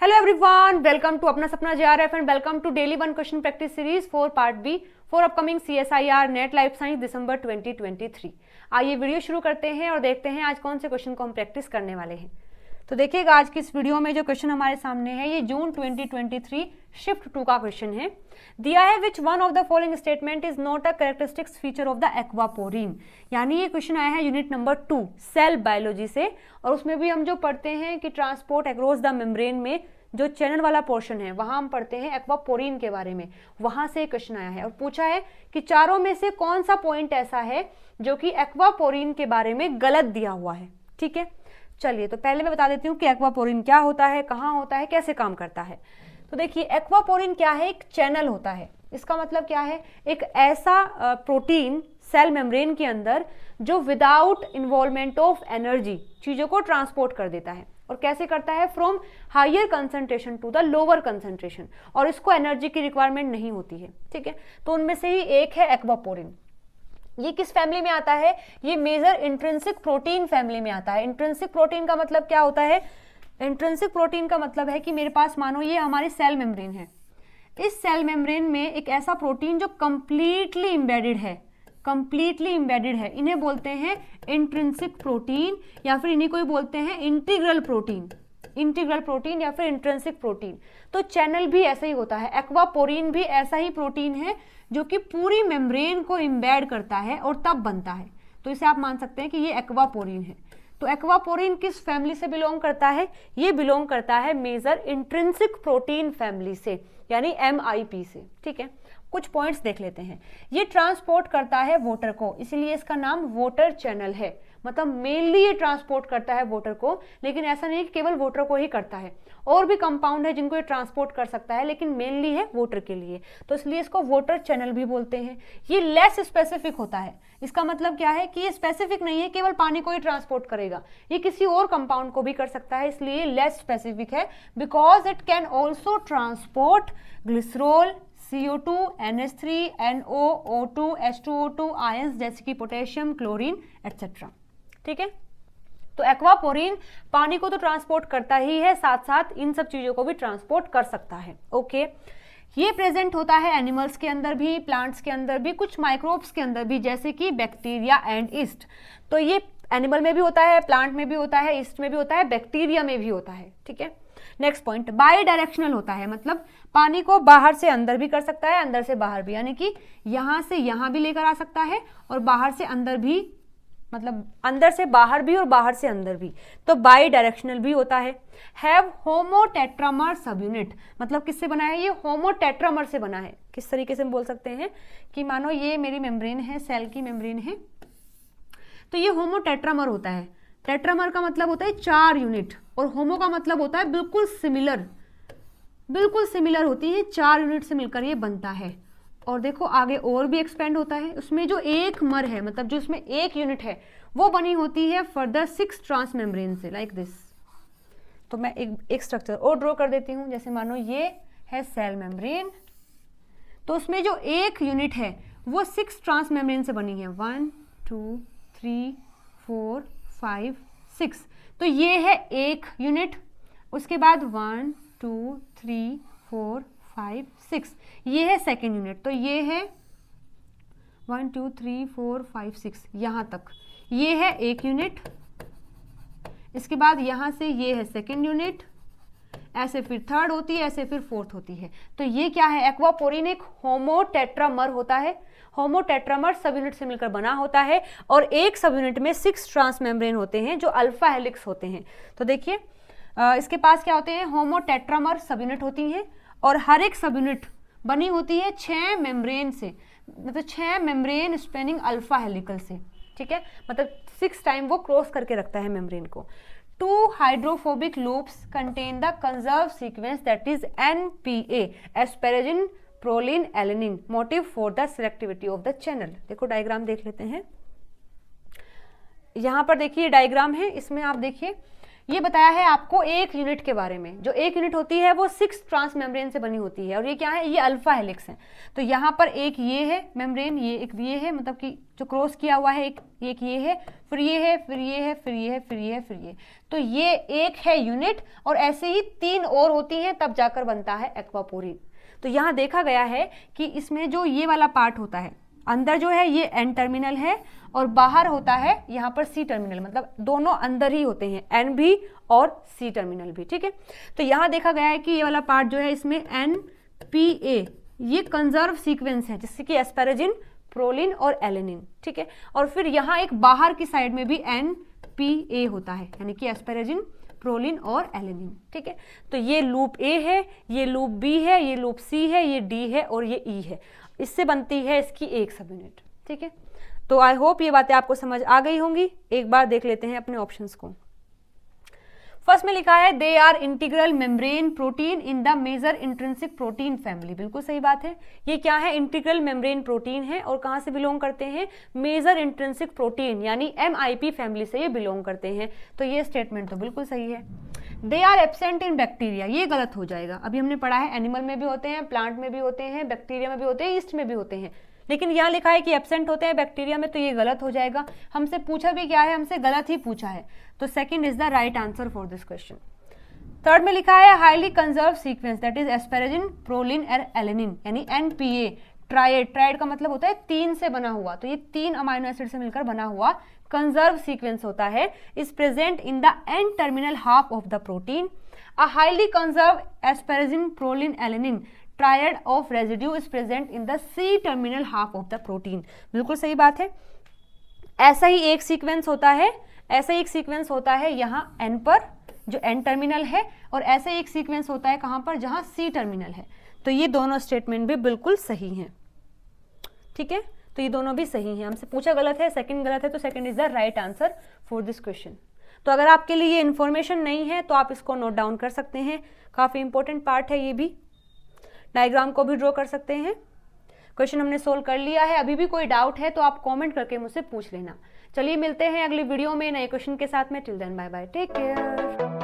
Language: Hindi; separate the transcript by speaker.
Speaker 1: Hello everyone, welcome to Apna Sapna JRF and welcome to daily one question practice series for part B for upcoming CSIR NET life science December 2023। आइए वीडियो शुरू करते हैं और देखते हैं आज कौन से क्वेश्चन को हम प्रैक्टिस करने वाले हैं। तो देखिएगा आज की इस वीडियो में जो क्वेश्चन हमारे सामने है ये जून 2023 शिफ्ट 2 का क्वेश्चन है। दिया है which one of the following statement is not a characteristics feature of the aquaporin. यानी ये क्वेश्चन आया है यूनिट नंबर 2 सेल बायोलॉजी से, और उसमें भी हम जो पढ़ते हैं कि ट्रांसपोर्ट अक्रॉस द मेम्ब्रेन में जो चैनल वाला पोर्शन है वहां हम पढ़ते हैं एक्वापोरिन के बारे में। वहां से क्वेश्चन आया है और पूछा है कि चारों में से कौन सा पॉइंट ऐसा है जो कि एक्वापोरिन के बारे में गलत दिया हुआ है। ठीक है, चलिए तो पहले मैं बता देती हूँ कि एक्वापोरिन क्या होता है, कहाँ होता है, कैसे काम करता है। तो देखिए एक्वापोरिन क्या है, एक चैनल होता है। इसका मतलब क्या है, एक ऐसा प्रोटीन सेल मेम्ब्रेन के अंदर जो विदाउट इन्वॉल्वमेंट ऑफ एनर्जी चीजों को ट्रांसपोर्ट कर देता है। और कैसे करता है, from higher concentration to the lower concentration, और इसको एनर्जी की रिक्वायरमेंट नहीं होती है। ठीक है, तो उनमें से ही एक है एक्वापोरिन। ये किस फैमिली में आता है, ये मेजर इंट्रिंसिक प्रोटीन फैमिली में आता है। इंट्रिंसिक प्रोटीन का मतलब क्या होता है, इंट्रिंसिक प्रोटीन का मतलब है कि मेरे पास मानो ये हमारी सेल मेम्ब्रेन है, इस सेल मेम्ब्रेन में एक ऐसा प्रोटीन जो कंप्लीटली एम्बेडेड है, कंप्लीटली एम्बेडेड है, इन्हें बोलते हैं इंट्रिंसिक प्रोटीन, या फिर इन्हीं को ही बोलते हैं इंटीग्रल प्रोटीन, इंटीग्रल प्रोटीन या फिर इंट्रिंसिक प्रोटीन। तो चैनल भी ऐसा ही होता है, एक्वापोरिन भी ऐसा ही प्रोटीन है जो कि पूरी मेम्ब्रेन को एम्बेड करता है और तब बनता है। तो इसे आप मान सकते हैं कि ये एक्वापोरिन है। तो एक्वापोरिन किस फैमिली से बिलोंग करता है, ये बिलोंग करता है मेजर इंट्रिंसिक प्रोटीन फैमिली से, यानी MIP से। ठीक है, कुछ पॉइंट्स देख लेते हैं। ये ट्रांसपोर्ट करता है वाटर को, इसलिए इसका नाम वाटर चैनल है। मतलब मेनली ये ट्रांसपोर्ट करता है वाटर को, लेकिन ऐसा नहीं कि केवल वाटर को ही करता है, और भी कंपाउंड है जिनको ये ट्रांसपोर्ट कर सकता है, लेकिन मेनली है वाटर के लिए, तो इसलिए इसको वाटर चैनल भी बोलते हैं। ये लेस स्पेसिफिक होता है। इसका मतलब क्या है कि ये स्पेसिफिक नहीं है केवल पानी को ही ट्रांसपोर्ट करेगा, ये किसी और कंपाउंड को भी कर सकता है, इसलिए लेस स्पेसिफिक है। Because it can also transport glycerol, CO2, NH3, NO, O2, H2O2 ions जैसे कि पोटेशियम, क्लोरीन एटसेट्रा। ठीक है, तो एक्वापोरिन पानी को तो ट्रांसपोर्ट करता ही है, साथ साथ इन सब चीजों को भी ट्रांसपोर्ट कर सकता है। ओके, ये प्रेजेंट होता है एनिमल्स के अंदर भी, प्लांट्स के अंदर भी, कुछ माइक्रोब्स के अंदर भी, जैसे कि बैक्टीरिया एंड ईस्ट। तो ये एनिमल में भी होता है, प्लांट में भी होता है, ईस्ट में भी होता है, बैक्टीरिया में भी होता है। ठीक है, नेक्स्ट पॉइंट, बाई डायरेक्शनल होता है, मतलब पानी को बाहर से अंदर भी कर सकता है, अंदर से बाहर भी, यानी कि यहां से यहां भी लेकर आ सकता है और बाहर से अंदर भी, मतलब अंदर से बाहर भी और बाहर से अंदर भी। तो बाई डायरेक्शनल भी होता है। हैव होमोटेट्रामर सब यूनिट, मतलब किससे बना है, ये होमोटेट्रामर से बना है। किस तरीके से हम बोल सकते हैं कि मानो ये मेरी मेम्ब्रेन है, सेल की मेम्ब्रेन है, तो ये होमोटेट्रामर होता है। टेट्रामर का मतलब होता है 4 यूनिट, और होमो का मतलब होता है बिल्कुल सिमिलर, बिल्कुल सिमिलर होती है, 4 यूनिट से मिलकर ये बनता है। और देखो आगे और भी एक्सपेंड होता है, उसमें जो एक मर है, मतलब जो उसमें एक यूनिट है, वो बनी होती है फर्दर 6 ट्रांस मेम्ब्रेन से, लाइक दिस। तो मैं एक स्ट्रक्चर और ड्रॉ कर देती हूँ। जैसे मानो ये है सेल मेम्ब्रेन, तो उसमें जो एक यूनिट है वो 6 ट्रांस मेम्ब्रेन से बनी है, 1 2 3 4 5 6। तो ये है एक यूनिट, उसके बाद 1 2 3 4 5 6, ये है सेकेंड यूनिट। तो ये है 1 2 3 4 5 6 यहाँ तक, ये है एक यूनिट। इसके बाद यहाँ से ये है सेकेंड यूनिट, ऐसे फिर थर्ड होती है, ऐसे फिर फोर्थ होती है। तो ये क्या है, एक्वापोरिन एक होमोटेट्रामर होता है। होमोटेट्रामर सब यूनिट से मिलकर बना होता है, और एक सब यूनिट में 6 ट्रांस मेम्ब्रेन होते हैं जो अल्फा हेलिक्स होते हैं। तो देखिए इसके पास क्या होते हैं, होमोटेट्रामर सब यूनिट होती हैं, और हर एक सब यूनिट बनी होती है 6 मेम्ब्रेन से, मतलब 6 मेम्ब्रेन स्पेनिंग अल्फा हेलिकल से। ठीक है, मतलब 6 टाइम वो क्रॉस करके रखता है मेम्ब्रेन को। 2 hydrophobic loops contain the conserve sequence that is NPA, asparagine proline alanine, motif for the selectivity of the channel. देखो डायग्राम देख लेते हैं। यहां पर देखिए डायग्राम है, इसमें आप देखिए ये बताया है आपको एक यूनिट के बारे में। जो एक यूनिट होती है वो 6 ट्रांस मेम्ब्रेन से बनी होती है, और ये क्या है, ये अल्फा हेलिक्स है। तो यहाँ पर एक ये है मेम्ब्रेन, ये एक ये है, मतलब कि जो क्रॉस किया हुआ है, एक ये है, फिर ये है, फिर ये है, फिर ये है, फिर ये है, फिर ये। तो ये एक है यूनिट, और ऐसे ही 3 और होती हैं, तब जाकर बनता है एक्वापोरिन। तो यहाँ देखा गया है कि इसमें जो ये वाला पार्ट होता है, अंदर जो है ये एन टर्मिनल है, और बाहर होता है यहाँ पर सी टर्मिनल, मतलब दोनों अंदर ही होते हैं, एन भी और सी टर्मिनल भी, ठीक है। तो यहाँ देखा गया है कि ये वाला पार्ट जो है, इसमें एन पी ए, ये कंजर्व सीक्वेंस है, जिससे कि एस्पेरेजिन, प्रोलिन और एलेनिन, ठीक है। और फिर यहाँ एक बाहर की साइड में भी एन पी ए होता है, यानी कि एस्पेरेजिन, प्रोलिन और एलेनिन, ठीक है। तो ये लूप ए है, ये लूप बी है, ये लूप सी है, ये डी है और ये ई है। इससे बनती है इसकी एक सब यूनिट, ठीक है। तो आई होप ये बातें आपको समझ आ गई होंगी। एक बार देख लेते हैं अपने ऑप्शंस को। फर्स्ट में लिखा है they are integral membrane protein in the major intrinsic protein family. बिल्कुल सही बात है। ये क्या है, इंटीग्रल मेम्ब्रेन प्रोटीन है, और कहाँ से बिलोंग करते हैं, मेजर इंट्रिंसिक प्रोटीन यानी MIP फैमिली से ये बिलोंग करते हैं। तो ये स्टेटमेंट तो बिल्कुल सही है। They are absent in bacteria, ये गलत हो जाएगा। अभी हमने पढ़ा है एनिमल में भी होते हैं, प्लांट में भी होते हैं, बैक्टीरिया में भी होते हैं, ईस्ट में भी होते हैं, लेकिन यहाँ लिखा है कि एब्सेंट होते हैं बैक्टीरिया में, तो ये गलत हो जाएगा। हमसे पूछा भी क्या है, हमसे गलत ही पूछा है, तो second is the right answer for this question. Third में लिखा है highly conserve sequence that is asparagine, proline और एलेनिन, यानी NPA ट्राइड। ट्राइड का मतलब होता है 3 से बना हुआ, तो ये 3 अमाइनो एसिड से मिलकर बना हुआ कंजर्व सीक्वेंस होता है, is present in the N terminal half of the protein. A highly conserve asparagine, proline, alanine triad of residue is present in the C terminal half of the protein. बिल्कुल सही बात है। ऐसा ही एक सीक्वेंस होता है, ऐसा ही एक सीक्वेंस होता है यहाँ एन पर, जो एन टर्मिनल है, और ऐसा ही एक सीक्वेंस होता है कहाँ पर, जहाँ सी टर्मिनल है। तो ये दोनों स्टेटमेंट भी बिल्कुल सही हैं, ठीक है। तो ये दोनों भी सही हैं। हमसे पूछा गलत है, सेकंड गलत है, तो second is the right answer for this question. तो अगर आपके लिए ये इन्फॉर्मेशन नहीं है तो आप इसको नोट डाउन कर सकते हैं, काफ़ी इंपॉर्टेंट पार्ट है ये भी। डायग्राम को भी ड्रॉ कर सकते हैं। क्वेश्चन हमने सोल्व कर लिया है। अभी भी कोई डाउट है तो आप कमेंट करके मुझसे पूछ लेना। चलिए मिलते हैं अगली वीडियो में नए क्वेश्चन के साथ में। Till then bye bye, take care.